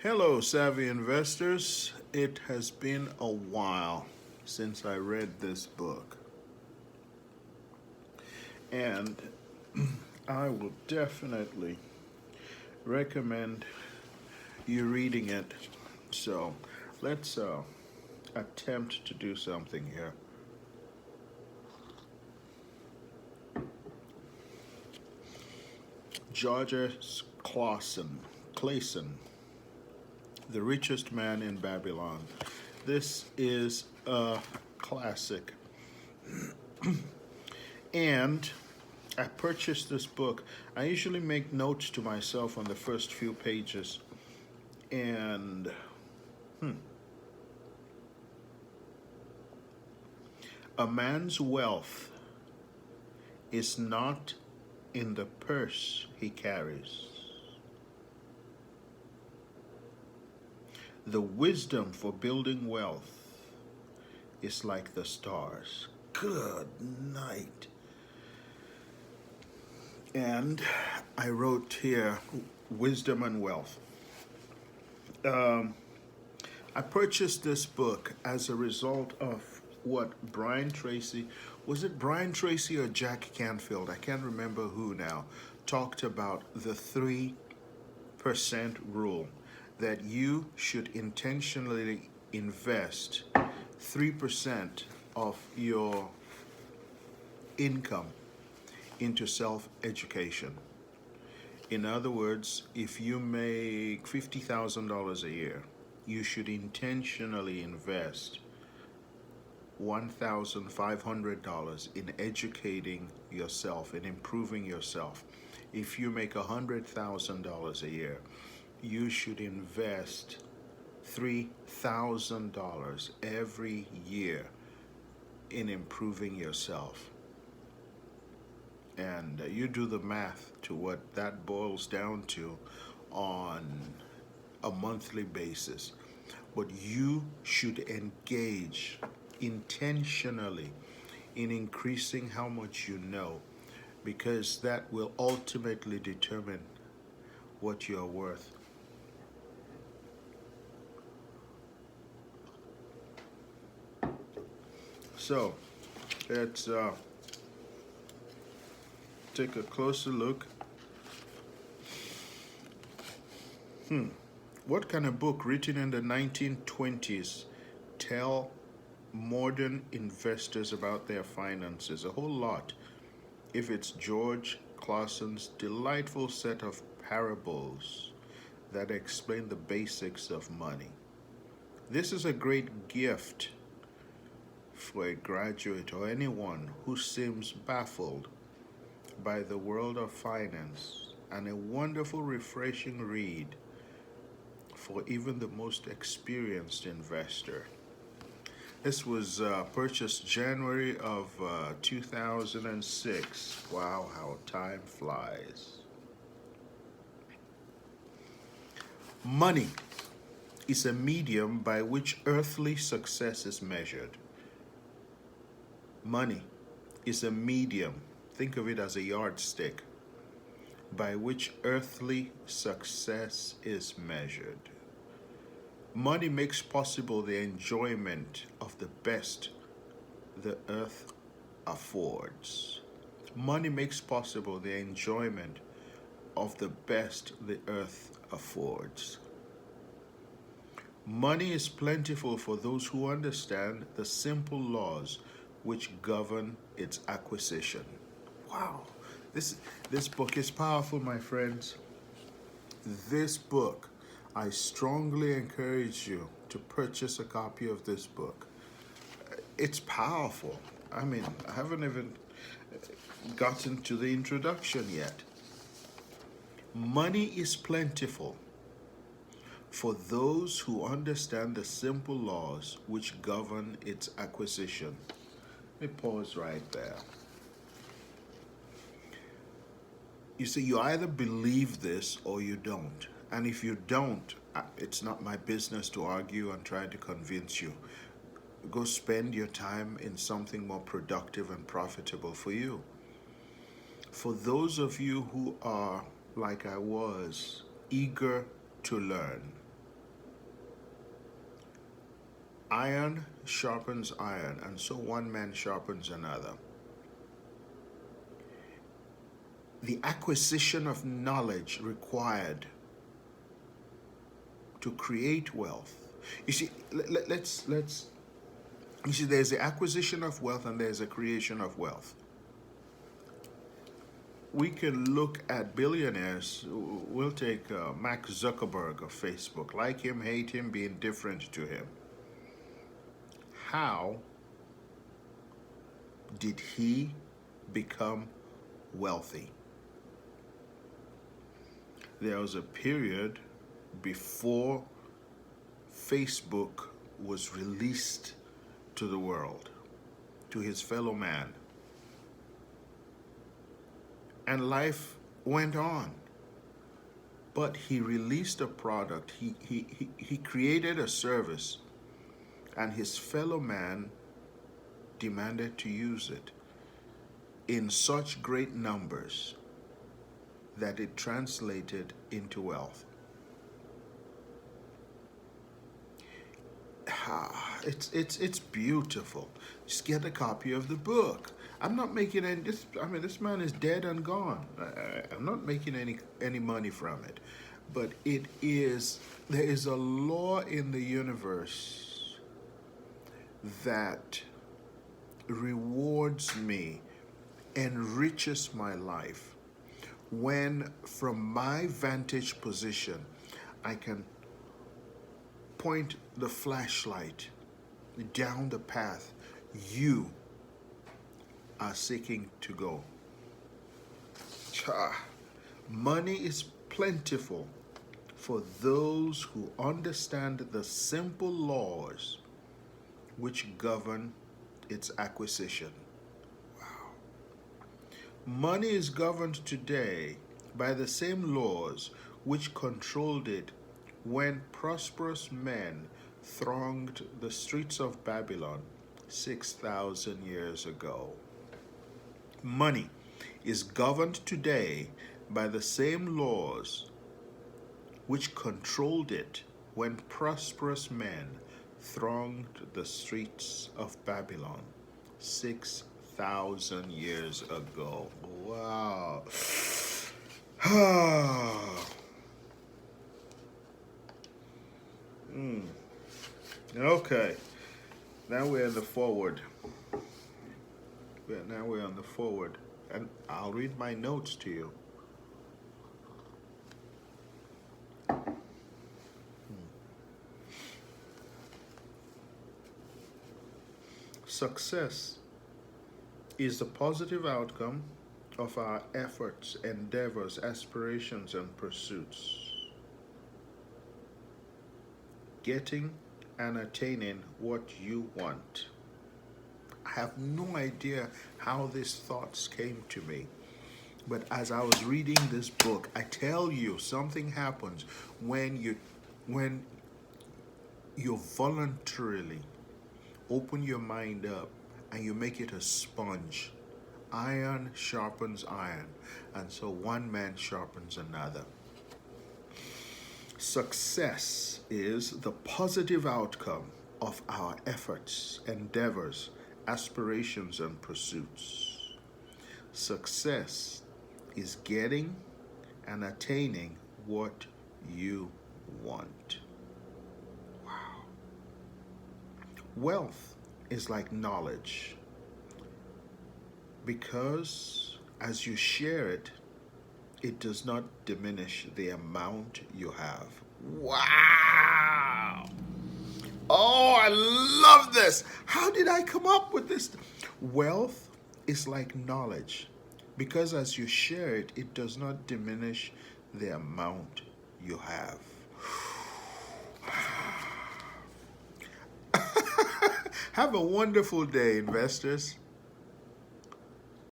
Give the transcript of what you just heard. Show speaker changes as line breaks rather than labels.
Hello, savvy investors. It has been a while since I read this book, and I will definitely recommend you reading it. So, let's attempt to do something here. George Clason, The Richest Man in Babylon. This is a classic. And I purchased this book. I usually make notes to myself on the first few pages. And a man's wealth is not in the purse he carries. The wisdom for building wealth is like the stars. Good night. And I wrote here wisdom and wealth. I purchased this book as a result of what Brian Tracy, was it Brian Tracy or Jack Canfield? I can't remember who now, talked about the 3% rule, that you should intentionally invest 3% of your income into self-education. In other words, if you make $50,000 a year, you should intentionally invest $1,500 in educating yourself and improving yourself. If you make $100,000 a year, you should invest $3,000 every year in improving yourself. And you do the math to what that boils down to on a monthly basis. But you should engage intentionally in increasing how much you know, because that will ultimately determine what you're worth. So let's take a closer look. What can a book written in the 1920s tell modern investors about their finances? A whole lot. If it's George Clason's delightful set of parables that explain the basics of money. This is a great gift for a graduate or anyone who seems baffled by the world of finance, and a wonderful, refreshing read for even the most experienced investor. This was purchased January of 2006. Wow, how time flies. Money is a medium by which earthly success is measured. Money is a medium, think of it as a yardstick, by which earthly success is measured. Money makes possible the enjoyment of the best the earth affords. Money makes possible the enjoyment of the best the earth affords. Money is plentiful for those who understand the simple laws which govern its acquisition. Wow, this book is powerful, my friends. This book, I strongly encourage you to purchase a copy of this book. It's powerful. I mean, I haven't even gotten to the introduction yet. Money is plentiful for those who understand the simple laws which govern its acquisition. Let me pause right there. You see, you either believe this or you don't. And if you don't, it's not my business to argue and try to convince you. Go spend your time in something more productive and profitable for you. For those of you who are, like I was, eager to learn, Iron sharpens iron, and so one man sharpens another. The acquisition of knowledge required to create wealth. You see, let's you see, there's the acquisition of wealth and there's a creation of wealth. We can look at billionaires. We'll take Mark Zuckerberg of Facebook. Like him, hate him, be indifferent to him. How did he become wealthy? There was a period before Facebook was released to the world, to his fellow man. And life went on. But he released a product, he created a service, and his fellow man demanded to use it in such great numbers that it translated into wealth. It's beautiful. Just get a copy of the book. I'm not making any. This man is dead and gone. I'm not making any money from it, but it is. There is a law in the universe that rewards me, enriches my life, when from my vantage position I can point the flashlight down the path you are seeking to go. Money is plentiful for those who understand the simple laws which govern its acquisition. Wow. Money is governed today by the same laws which controlled it when prosperous men thronged the streets of Babylon 6,000 years ago. Money is governed today by the same laws which controlled it when prosperous men thronged the streets of Babylon 6,000 years ago. Wow. Okay. Now we're in the forward. Now we're on the forward. And I'll read my notes to you. Success is the positive outcome of our efforts, endeavors, aspirations, and pursuits. Getting and attaining what you want. I have no idea how these thoughts came to me. But as I was reading this book, I tell you, something happens when you voluntarily open your mind up and you make it a sponge. Iron sharpens iron, and so one man sharpens another. Success is the positive outcome of our efforts, endeavors, aspirations, and pursuits. Success is getting and attaining what you want. Wow. Wealth is like knowledge, because as you share it, it does not diminish the amount you have. Wow! Oh, I love this. How did I come up with this? Wealth is like knowledge, because as you share it, it does not diminish the amount you have. Have a wonderful day, investors.